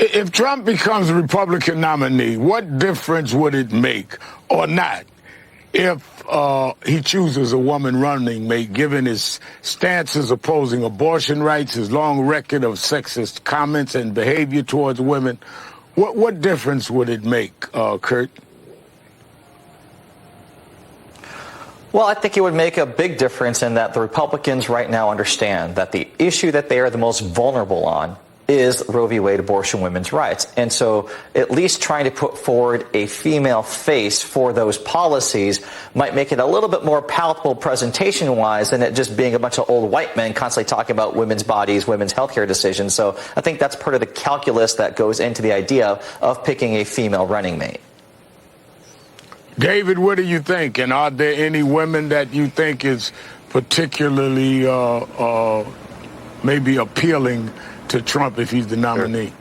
If Trump becomes a Republican nominee, what difference would it make or not if he chooses a woman running mate, given his stances opposing abortion rights, his long record of sexist comments and behavior towards women? What difference would it make, Kurt? Well, I think it would make a big difference in that the Republicans right now understand that the issue that they are the most vulnerable on is Roe v. Wade, abortion, women's rights. And so at least trying to put forward a female face for those policies might make it a little bit more palatable presentation-wise than it just being a bunch of old white men constantly talking about women's bodies, women's healthcare decisions. So I think that's part of the calculus that goes into the idea of picking a female running mate. David, what do you think? And are there any women that you think is particularly maybe appealing to Trump if he's the nominee?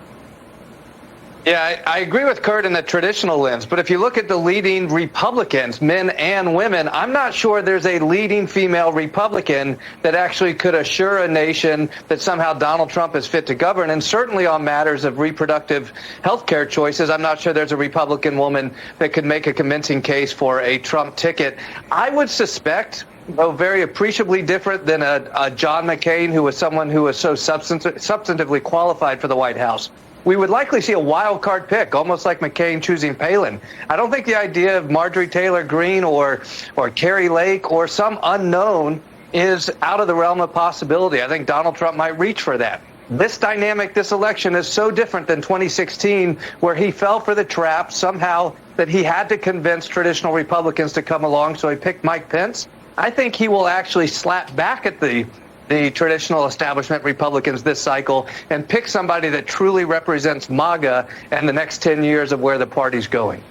Yeah, I agree with Kurt in the traditional lens, but if you look at the leading Republicans, men and women, I'm not sure there's a leading female Republican that actually could assure a nation that somehow Donald Trump is fit to govern. And certainly on matters of reproductive health care choices, I'm not sure there's a Republican woman that could make a convincing case for a Trump ticket. I would suspect, though very appreciably different than a John McCain, who was someone who was so substantively qualified for the White House, we would likely see a wild card pick, almost like McCain choosing Palin. I don't think the idea of Marjorie Taylor Greene or Carrie Lake or some unknown is out of the realm of possibility. I think Donald Trump might reach for that. This dynamic, this election is so different than 2016, where he fell for the trap somehow that he had to convince traditional Republicans to come along, so he picked Mike Pence. I think he will actually slap back at the traditional establishment Republicans this cycle and pick somebody that truly represents MAGA and the next 10 years of where the party's going.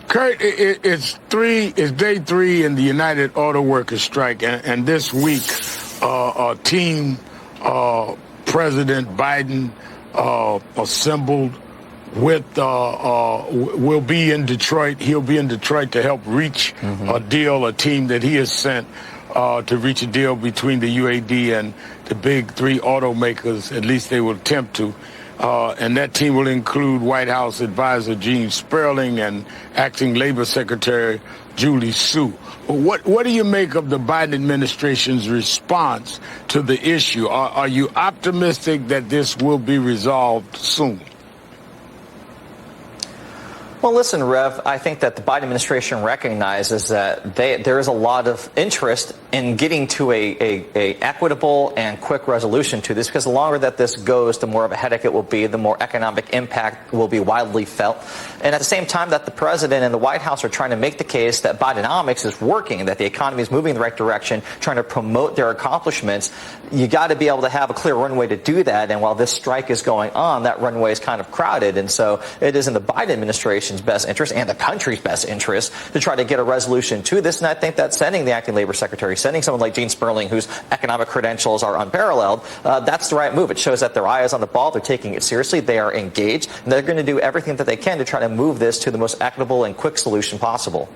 Kurt, it's day 3 in the United Auto Workers strike, and this week, Team President Biden assembled with will be in Detroit. He'll be in Detroit to help reach a team that he has sent to reach a deal between the UAW and the big 3 automakers. At least they will attempt to. And that team will include White House advisor Gene Sperling and acting Labor Secretary Julie Su. What do you make of the Biden administration's response to the issue? Are you optimistic that this will be resolved soon? Well, listen, Rev, I think that the Biden administration recognizes that there is a lot of interest in getting to a equitable and quick resolution to this, because the longer that this goes, the more of a headache it will be, the more economic impact will be widely felt. And at the same time that the president and the White House are trying to make the case that Bidenomics is working, that the economy is moving in the right direction, trying to promote their accomplishments, you got to be able to have a clear runway to do that. And while this strike is going on, that runway is kind of crowded. And so it is in the Biden administration's best interest and the country's best interest to try to get a resolution to this. And I think that sending the acting labor secretary, sending someone like Gene Sperling, whose economic credentials are unparalleled, that's the right move. It shows that their eye is on the ball. They're taking it seriously. They are engaged. And they're going to do everything that they can to try to move this to the most equitable and quick solution possible.